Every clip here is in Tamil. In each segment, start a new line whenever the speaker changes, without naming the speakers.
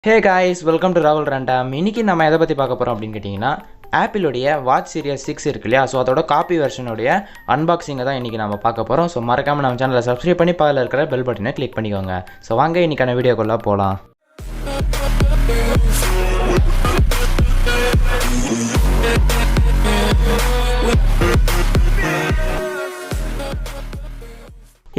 Hey guys, welcome to Rahul Random. இன்னைக்கு நம்ம எதை பற்றி பார்க்க போகிறோம் அப்படின்னு கேட்டிங்கன்னா ஆப்பிளுடைய வாட்ச் சீரியஸ் 6 இருக்கு இல்லையா. ஸோ அதோட காப்பி வெர்ஷனுடைய அன்பாக்சிங்கை தான் இன்றைக்கி நம்ம பார்க்க போகிறோம். ஸோ மறக்காமல் நம்ம சேனலை சப்ஸ்கிரைப் பண்ணி பக்கத்தில் இருக்கிற பெல் பட்டனை கிளிக் பண்ணிக்கோங்க. ஸோ வாங்க இன்றைக்கான வீடியோக்குள்ளே போகலாம்.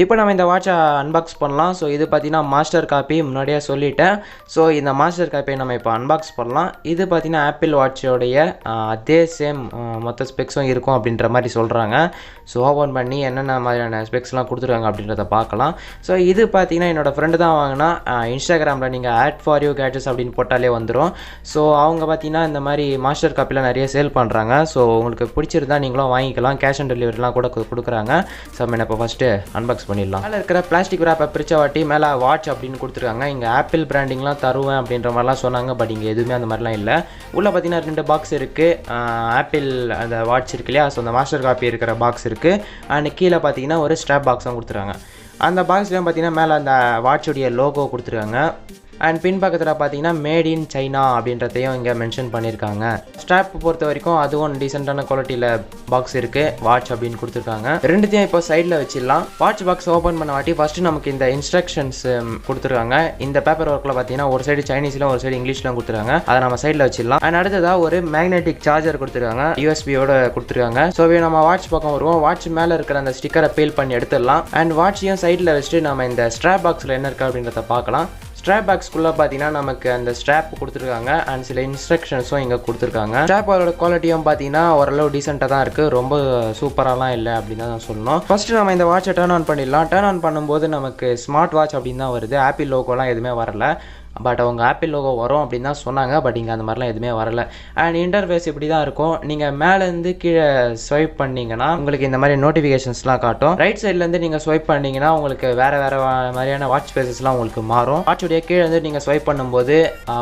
இப்போ நம்ம இந்த வாட்சை அன்பாக்ஸ் பண்ணலாம். ஸோ இது பார்த்தீங்கன்னா மாஸ்டர் காப்பி, முன்னாடியே சொல்லிட்டேன். ஸோ இந்த மாஸ்டர் காப்பியை நம்ம இப்போ அன்பாக்ஸ் பண்ணலாம். இது பார்த்தீங்கன்னா ஆப்பிள் வாட்சோடைய அதே சேம் மொத்த ஸ்பெக்ஸும் இருக்கும் அப்படின்ற மாதிரி சொல்கிறாங்க. ஸோ ஓப்பன் பண்ணி என்னென்ன மாதிரியான ஸ்பெக்ஸ்லாம் கொடுத்துருக்காங்க அப்படின்றத பார்க்கலாம். ஸோ இது பார்த்தீங்கன்னா என்னோடய ஃப்ரெண்டு தான் வாங்கினா. இன்ஸ்டாகிராமில் நீங்கள் ஆட் ஃபார் யூ கேட்ஜெட்ஸ் அப்படின்னு போட்டாலே வந்துடும். ஸோ அவங்க பார்த்தீங்கன்னா இந்த மாதிரி மாஸ்டர் காப்பிலாம் நிறைய சேல் பண்ணுறாங்க. ஸோ உங்களுக்கு பிடிச்சிருந்தா நீங்களும் வாங்கிக்கலாம். கேஷ் ஆன் டெலிவரிலாம் கூட கொடுக்குறாங்க. ஸோ நம்ம இப்போ ஃபஸ்ட்டு அன்பாக்ஸ் பண்ணிடலாம். மேலே இருக்கிற பிளாஸ்டிக் ரேப்பை பிரிச்ச வாட்டி மேலே வாட்ச் அப்படின்னு கொடுத்துருக்காங்க. இங்கே ஆப்பிள் பிராண்டிங்லாம் தருவேன் அப்படின்ற மாதிரிலாம் சொன்னாங்க. பட் இங்கே எதுவுமே அந்த மாதிரிலாம் இல்லை. உள்ளே பார்த்தீங்கன்னா 2 பாக்ஸ் இருக்குது. ஆப்பிள் அந்த வாட்ச் இருக்கு இல்லையா. ஸோ அந்த மாஸ்டர் காப்பி இருக்கிற பாக்ஸ் இருக்குது. அண்ட் கீழே பார்த்தீங்கன்னா ஒரு ஸ்ட்ராப் பாக்ஸும் கொடுத்துருக்காங்க. அந்த பாக்ஸ்லேயும் பார்த்தீங்கன்னா மேலே அந்த வாட்சுடைய லோகோ கொடுத்துருக்காங்க. அண்ட் பின்பக்கத்தில் பார்த்தீங்கன்னா மேட் இன் சைனா அப்படின்றதையும் இங்கே மென்ஷன் பண்ணியிருக்காங்க. ஸ்ட்ராப் பொறுத்த வரைக்கும் அதுவும் டீசெண்டான குவாலிட்டியில் பாக்ஸ் இருக்குது. வாட்ச் அப்படின்னு கொடுத்துருக்காங்க. ரெண்டுத்தையும் இப்போ சைடில் வச்சிடலாம். வாட்ச் பாக்ஸ் ஓப்பன் பண்ண வாட்டி ஃபஸ்ட்டு நமக்கு இந்த இன்ஸ்ட்ரக்ஷன்ஸ் கொடுத்துருக்காங்க. இந்த பேப்பர் ஒர்க்கில் பார்த்தீங்கன்னா ஒரு சைடு சைனீஸ்லையும் ஒரு சைடு இங்கிலீஷ்லையும் கொடுத்துருக்காங்க. அதை நம்ம சைடில் வச்சிடலாம். அண்ட் அடுத்ததாக ஒரு மேக்னெட்டிக் சார்ஜர் கொடுத்துருக்காங்க. யூஎஸ்பியோட கொடுத்துருக்காங்க. ஸோ நம்ம வாட்ச் பக்கம் வருவோம். வாட்ச் மேலே இருக்கிற அந்த ஸ்டிக்கரை பீல் பண்ணி எடுத்துடலாம். அண்ட் வாட்சையும் சைடில் வச்சுட்டு நம்ம இந்த ஸ்ட்ராப் பாக்ஸில் என்ன இருக்குது அப்படின்றத பார்க்கலாம். ஸ்ட்ராப் பாக்ஸ்குள்ளே பார்த்தீங்கன்னா நமக்கு அந்த ஸ்ட்ராப் கொடுத்துருக்காங்க. அண்ட் சில இன்ஸ்ட்ரக்ஷன்ஸும் இங்கே கொடுத்துருக்காங்க. ஸ்ட்ராப்போட குவாலிட்டியும் பார்த்தீங்கன்னா ஓரளவு டீசெண்டாக தான் இருக்குது. ரொம்ப சூப்பராலாம் இல்லை அப்படின்னு தான் சொல்லணும். ஃபஸ்ட்டு நம்ம இந்த வாட்சை டர்ன் ஆன் பண்ணிடலாம். டர்ன் ஆன் பண்ணும்போது நமக்கு ஸ்மார்ட் வாட்ச் அப்படின்னு தான் வருது. ஆப்பிள் லோகோலாம் எதுவுமே வரல. பட் அவங்க ஆப்பிள் லோகோ வரும் அப்படின்னு தான் சொன்னாங்க. பட் இங்கே அந்த மாதிரிலாம் எதுவுமே வரல. அண்ட் இன்டர்ஃபேஸ் இப்படி தான் இருக்கும். நீங்கள் மேலேருந்து கீழே ஸ்வைப் பண்ணிங்கன்னா உங்களுக்கு இந்த மாதிரி நோட்டிஃபிகேஷன்ஸ்லாம் காட்டும். ரைட் சைட்லேருந்து நீங்கள் ஸ்வைப் பண்ணிங்கன்னா உங்களுக்கு வேறு மாதிரியான வாட்ச் ஃபேஸஸ்லாம் உங்களுக்கு மாறும். வாட்சுடைய கீழே வந்து நீங்கள் ஸ்வைப் பண்ணும்போது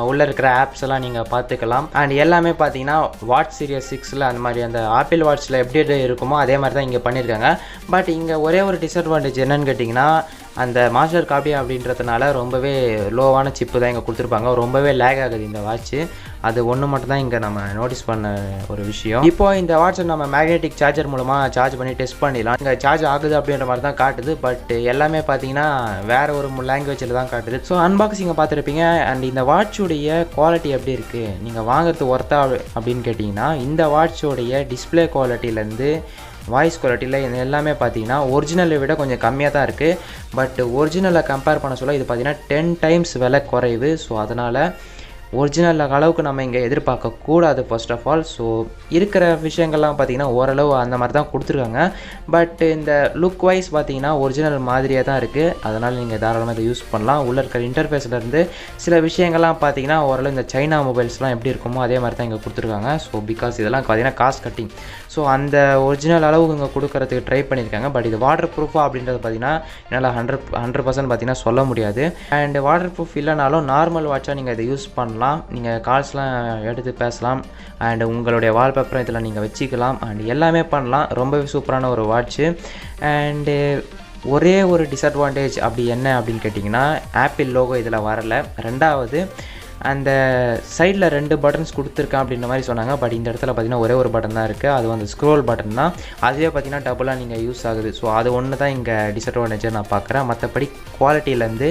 உள்ளே இருக்கிற ஆப்ஸ் எல்லாம் நீங்கள் பார்த்துக்கலாம். அண்ட் எல்லாமே பார்த்தீங்கன்னா வாட்ச் சீரியஸ் 6 அந்த மாதிரி அந்த ஆப்பிள் வாட்சில் எப்படி இருக்குமோ அதே மாதிரி தான் இங்கே பண்ணியிருக்காங்க. பட் இங்கே ஒரே ஒரு டிஸ்அட்வான்டேஜ் என்னன்னு கேட்டிங்கன்னா அந்த மாஸ்டர் காப்பி அப்படின்றதுனால ரொம்பவே லோவான சிப்பு தான் இங்கே கொடுத்துருப்பாங்க. ரொம்பவே லேக் ஆகுது இந்த வாட்ச்சு. அது ஒன்று மட்டும் தான் இங்கே நம்ம நோட்டீஸ் பண்ண ஒரு விஷயம். இப்போ இந்த வாட்சை நம்ம மேக்னெட்டிக் சார்ஜர் மூலமாக சார்ஜ் பண்ணி டெஸ்ட் பண்ணிடலாம். இங்கே சார்ஜ் ஆகுது அப்படின்ற மாதிரி தான் காட்டுது. பட் எல்லாமே பார்த்தீங்கன்னா வேறு ஒரு லாங்குவேஜில் தான் காட்டுது. ஸோ அன்பாக்சிங்கை பார்த்துருப்பீங்க. அண்ட் இந்த வாட்சுடைய குவாலிட்டி எப்படி இருக்குது, நீங்கள் வாங்குறது ஒர்த்தா அப்படின்னு கேட்டிங்கன்னா இந்த வாட்சோடைய டிஸ்பிளே குவாலிட்டியிலேருந்து வாய்ஸ் குவாலிட்டியில் எல்லாமே பார்த்தீங்கன்னா ஒரிஜினலை விட கொஞ்சம் கம்மியாக தான் இருக்குது. பட் ஒரிஜினலை கம்பேர் பண்ண சொல்ல இது பார்த்தீங்கன்னா 10 டைம்ஸ் விலை குறைவு. ஸோ அதனால் ஒரிஜினல் அளவுக்கு நம்ம இங்கே எதிர்பார்க்கக்கூடாது ஃபர்ஸ்ட் ஆஃப் ஆல். ஸோ இருக்கிற விஷயங்கள்லாம் பார்த்திங்கன்னா ஓரளவு அந்த மாதிரி தான் கொடுத்துருக்காங்க. பட் இந்த லுக் வைஸ் பார்த்திங்கன்னா ஒரிஜினல் மாதிரியே தான் இருக்குது. அதனால் நீங்கள் தாராளமாக இதை யூஸ் பண்ணலாம். உள்ளே இருக்கிற இன்டர்ஃபேஸ்லேருந்து சில விஷயங்கள்லாம் பார்த்திங்கன்னா ஓரளவு இந்த சைனா மொபைல்ஸ்லாம் எப்படி இருக்குமோ அதே மாதிரி தான் இங்கே கொடுத்துருக்காங்க. ஸோ பிகாஸ் இதெல்லாம் பார்த்திங்கன்னா காஸ்ட் கட்டிங். ஸோ அந்த ஒரிஜினல் அளவுக்கு இங்கே கொடுக்கறதுக்கு ட்ரை பண்ணியிருக்காங்க. பட் இது வாட்டர் ப்ரூஃபாக அப்படின்றது பார்த்திங்கன்னா என்னால் 100% பார்த்திங்கன்னா சொல்ல முடியாது. அண்ட் வாட்டர் ப்ரூஃப் இல்லைனாலும் நார்மல் வாட்சாக நீங்கள் இதை யூஸ் பண்ணலாம். நீங்கள் கால்ஸ்லாம் எடுத்து பேசலாம். அண்ட் உங்களுடைய வால்பேப்பரும் இதில் நீங்கள் வச்சுக்கலாம். அண்ட் எல்லாமே பண்ணலாம். ரொம்பவே சூப்பரான ஒரு வாட்ச்சு. அண்டு ஒரே ஒரு டிஸ்அட்வான்டேஜ் அப்படி என்ன அப்படின்னு கேட்டிங்கன்னா ஆப்பிள் லோகோ இதில் வரலை. ரெண்டாவது அந்த சைடில் 2 பட்டன்ஸ் கொடுத்துருக்கேன் அப்படின்ற மாதிரி சொன்னாங்க. பட் இந்த இடத்துல பார்த்திங்கன்னா ஒரே ஒரு பட்டன் தான் இருக்குது. அது வந்து ஸ்க்ரோல் பட்டன் தான். அதுவே பார்த்திங்கன்னா டபுளாக நீங்கள் யூஸ் ஆகுது. ஸோ அது ஒன்று தான் இங்கே டிஸ்அட்வான்டேஜாக நான் பார்க்குறேன். மற்றபடி குவாலிட்டியிலேருந்து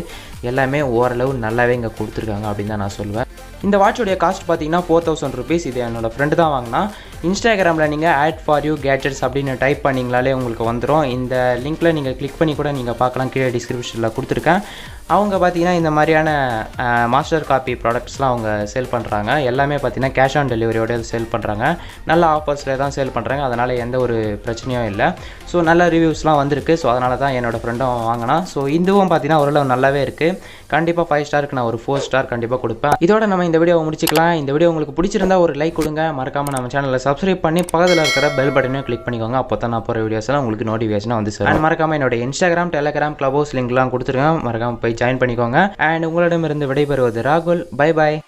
எல்லாமே ஓரளவு நல்லாவே இங்கே கொடுத்துருக்காங்க அப்படின்னு தான் நான் சொல்லுவேன். இந்த வாட்சோடைய காஸ்ட் பார்த்தீங்கன்னா 4000 rupees. இது என்னோடய ஃப்ரெண்டு தான் வாங்கினா. இன்ஸ்டாகிராமில் நீங்கள் ஆட் ஃபார் யூ கேட்ஜெட்ஸ் அப்படின்னு டைப் பண்ணிங்களாலே உங்களுக்கு வந்துடும். இந்த லிங்க்கில் நீங்கள் கிளிக் பண்ணி கூட நீங்கள் பார்க்கலாம். கீழே டிஸ்கிரிப்ஷனில் கொடுத்துருக்கேன். அவங்க பார்த்தீங்கன்னா இந்த மாதிரியான மாஸ்டர் காப்பி ப்ராடக்ட்ஸ்லாம் அவங்க சேல் பண்ணுறாங்க. எல்லாமே பார்த்தீங்கன்னா கேஷ் ஆன் டெலிவரியோட சேல் பண்ணுறாங்க. நல்ல ஆஃபர்ஸில் தான் சேல் பண்ணுறாங்க. அதனால் எந்த ஒரு பிரச்சனையும் இல்லை. ஸோ நல்ல ரிவ்யூஸ்லாம் வந்திருக்கு. ஸோ அதனால தான் என்னோடய ஃப்ரெண்டும் வாங்கினா. ஸோ இதுவும் பார்த்தீங்கன்னா ஓரளவு நல்லாவே இருக்குது. கண்டிப்பாக 5 ஸ்டாருக்கு நான் ஒரு 4 ஸ்டார் கண்டிப்பாக கொடுப்பேன். இதோட நம்ம இந்த வீடியோவை முடிச்சிக்கலாம். இந்த வீடியோ உங்களுக்கு பிடிச்சிருந்தா ஒரு லைக் கொடுங்க. மறக்காமல் நம்ம சேனலில் சப்ஸ்கிரைப் பண்ணி பக்கத்தில் இருக்கிற பெல் பட்டனையும் கிளிக் பண்ணிக்கோங்க. அப்போ தான் நான் போகிற வீடியோஸ் எல்லாம் உங்களுக்கு நோட்டிஃபிகேஷனாக வந்து சார். மறக்காமல் என்னோட இன்ஸ்டாகிராம், டெலிகிராம், கிளப் ஹவுஸ் லிங்க்லாம் கொடுத்துருக்கேன். மறக்காமல் போய் ஜாயின் பண்ணிக்கோங்க. அண்ட் உங்களிடமிருந்து விடைபெறுவது ராகுல். Bye bye.